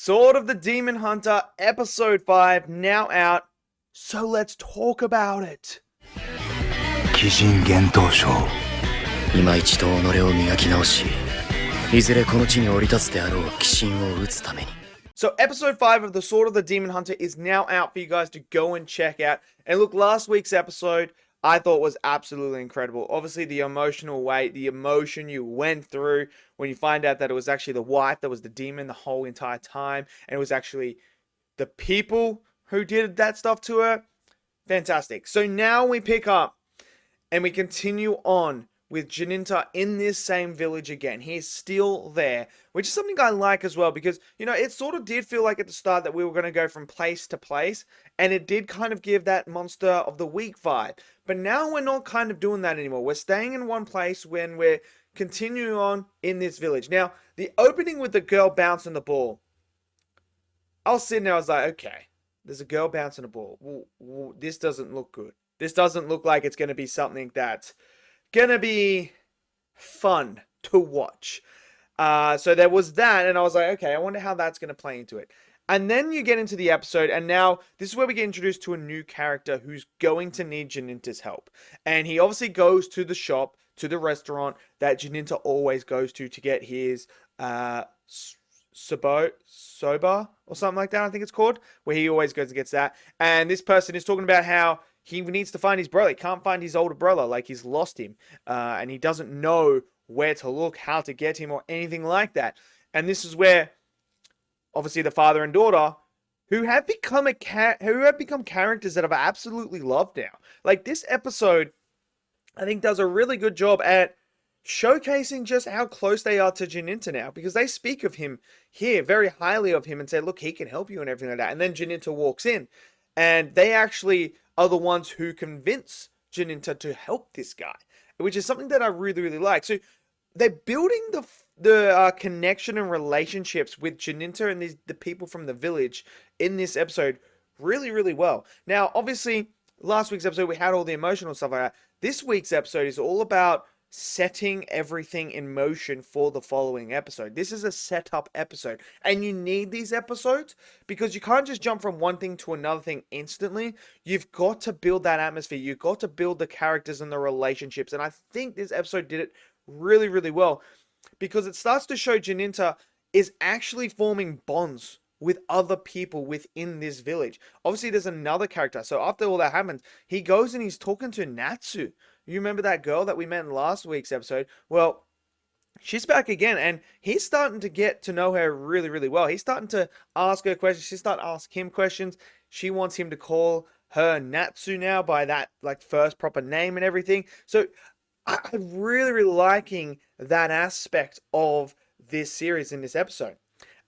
Sword of the Demon Hunter, Episode 5, now out. So let's talk about it. Kijin Gentōshō 今一度己を磨き直し、いずれこの地に降り立つであろう鬼神を討つために。 So episode 5 of the Sword of the Demon Hunter is now out for you guys to go and check out. And look, last week's episode I thought was absolutely incredible. Obviously the emotional weight, the emotion you went through when you find out that it was actually the wife that was the demon the whole entire time. And it was actually the people who did that stuff to her. Fantastic. So now we pick up and we continue on with Jinta in this same village again. He's still there, which is something I like as well because, you know, it sort of did feel like at the start that we were going to go from place to place, and it did kind of give that monster of the week vibe. But now we're not kind of doing that anymore. We're staying in one place when we're continuing on in this village. Now, the opening with the girl bouncing the ball, I was sitting there, I was like, okay, there's a girl bouncing a ball. This doesn't look good. This doesn't look like it's going to be something that's gonna be fun to watch. So there was that, and I was like, okay, I wonder how that's gonna play into it. And then you get into the episode, and now this is where we get introduced to a new character who's going to need Jinta's help. And he obviously goes to the shop, to the restaurant that Jinta always goes to get his soba or something like that, I think it's called, where he always goes and gets that. And this person is talking about how he needs to find his brother. He can't find his older brother. Like, he's lost him. And he doesn't know where to look, how to get him, or anything like that. And this is where, obviously, the father and daughter, who have become characters that I've absolutely loved now. Like, this episode, I think, does a really good job at showcasing just how close they are to Jinta now. Because they speak of him here, very highly of him, and say, look, he can help you and everything like that. And then Jinta walks in. And they actually are the ones who convince Jinta to help this guy, which is something that I really, really like. So they're building the connection and relationships with Jinta and the people from the village in this episode really, really well. Now, obviously, last week's episode, we had all the emotional stuff like that. This week's episode is all about setting everything in motion for the following episode. This is a setup episode, and you need these episodes because you can't just jump from one thing to another thing instantly. You've got to build that atmosphere. You've got to build the characters and the relationships, and I think this episode did it really, really well because it starts to show Jinta is actually forming bonds with other people within this village. Obviously, there's another character. So after all that happens, he goes and he's talking to Natsu. You remember that girl that we met in last week's episode? Well, she's back again, and he's starting to get to know her really, really well. He's starting to ask her questions. She's starting to ask him questions. She wants him to call her Natsu now by that like first proper name and everything. So I'm really, really liking that aspect of this series in this episode.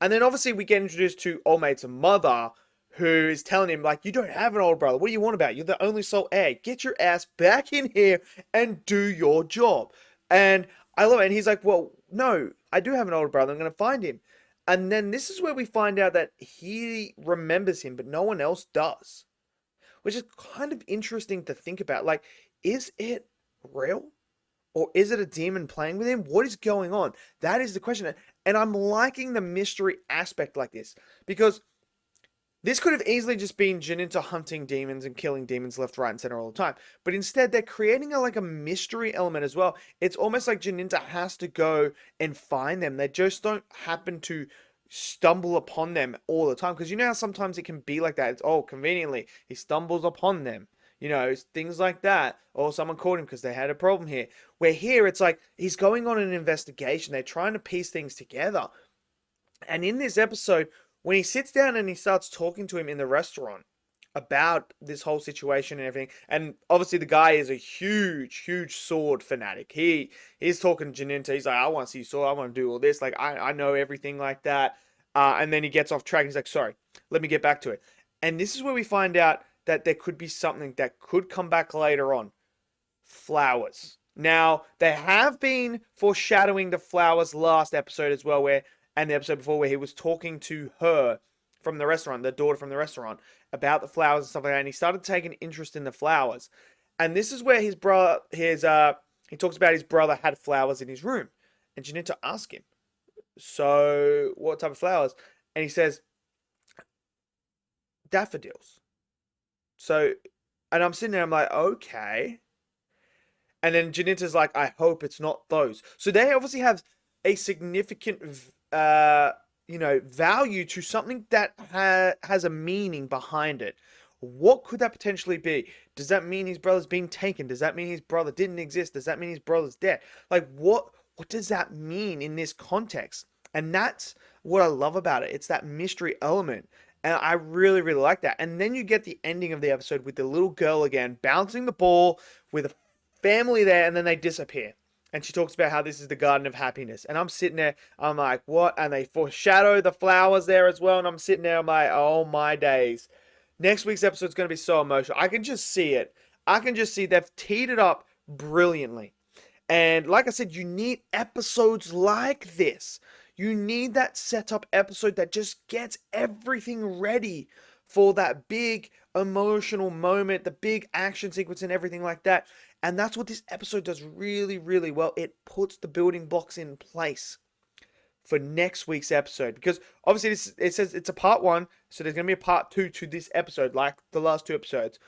And then obviously we get introduced to Old Mate's mother, who is telling him, like, you don't have an older brother. What do you want about? You're the only sole heir. Get your ass back in here and do your job. And I love it. And he's like, well, no, I do have an older brother. I'm going to find him. And then this is where we find out that he remembers him, but no one else does. Which is kind of interesting to think about. Like, is it real? Or is it a demon playing with him? What is going on? That is the question. And I'm liking the mystery aspect like this. Because this could have easily just been Jinta hunting demons and killing demons left, right, and center all the time. But instead, they're creating a mystery element as well. It's almost like Jinta has to go and find them. They just don't happen to stumble upon them all the time. Because you know how sometimes it can be like that. It's, oh, conveniently, he stumbles upon them. You know, things like that. Or someone caught him because they had a problem here. Where here, it's like, he's going on an investigation. They're trying to piece things together. And in this episode, when he sits down and he starts talking to him in the restaurant about this whole situation and everything, and obviously the guy is a huge, huge sword fanatic. He's talking to Jinta. He's like, I want to see your sword. I want to do all this. Like, I know everything like that. And then he gets off track. And he's like, sorry, let me get back to it. And this is where we find out that there could be something that could come back later on. Flowers. Now, they have been foreshadowing the flowers last episode as well, and the episode before where he was talking to her from the restaurant, the daughter from the restaurant, about the flowers and stuff like that. And he started taking interest in the flowers. And this is where he talks about his brother had flowers in his room. And Jinta asked him, so what type of flowers? and he says, daffodils. So, and I'm sitting there, I'm like, okay. And then Jinta's like, I hope it's not those. So they obviously have a significant, value to something that has a meaning behind it. What could that potentially be? Does that mean his brother's been taken? Does that mean his brother didn't exist? Does that mean his brother's dead? Like, what does that mean in this context? And that's what I love about it. It's that mystery element. And I really, really like that. And then you get the ending of the episode with the little girl again bouncing the ball with a family there, and then they disappear. And she talks about how this is the garden of happiness. And I'm sitting there, I'm like, what? And they foreshadow the flowers there as well. And I'm sitting there, I'm like, oh my days. Next week's episode is going to be so emotional. I can just see it. I can just see they've teed it up brilliantly. And like I said, you need episodes like this. You need that setup episode that just gets everything ready for that big emotional moment, the big action sequence and everything like that. And that's what this episode does really, really well. It puts the building blocks in place for next week's episode, because obviously it says it's a part 1, so there's going to be a part 2 to this episode, like the last 2 episodes.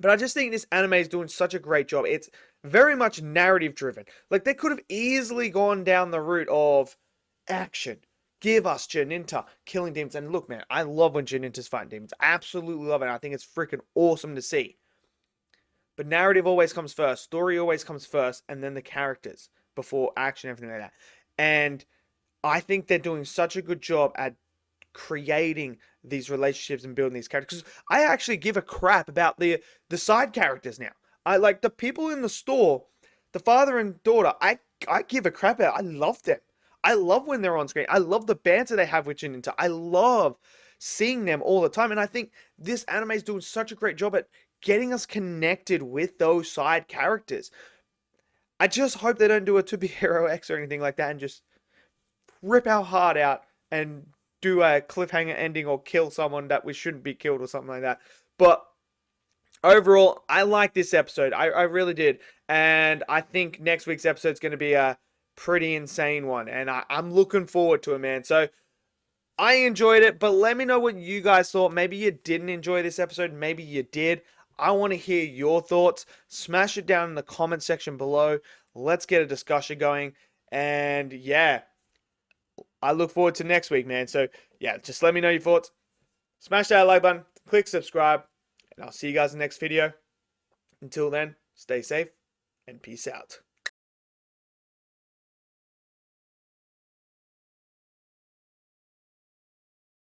But I just think this anime is doing such a great job. It's very much narrative driven. Like, they could have easily gone down the route of action. Give us Jinta killing demons. And look, man, I love when Jinta's fighting demons. I absolutely love it. I think it's freaking awesome to see. But narrative always comes first. Story always comes first. And then the characters before action, everything like that. And I think they're doing such a good job at creating these relationships and building these characters. I actually give a crap about the side characters now. I like the people in the store, the father and daughter. I give a crap about. I love them. I love when they're on screen. I love the banter they have with Jinta. I love seeing them all the time. And I think this anime is doing such a great job at getting us connected with those side characters. I just hope they don't do a To Be Hero X or anything like that and just rip our heart out and do a cliffhanger ending or kill someone that we shouldn't be killed or something like that. But overall, I like this episode. I really did. And I think next week's episode is going to be a pretty insane one. And I'm looking forward to it, man. So I enjoyed it, but let me know what you guys thought. Maybe you didn't enjoy this episode. Maybe you did. I want to hear your thoughts. Smash it down in the comment section below. Let's get a discussion going. And yeah, I look forward to next week, man. So yeah, just let me know your thoughts. Smash that like button, click subscribe, and I'll see you guys in the next video. Until then, stay safe and peace out.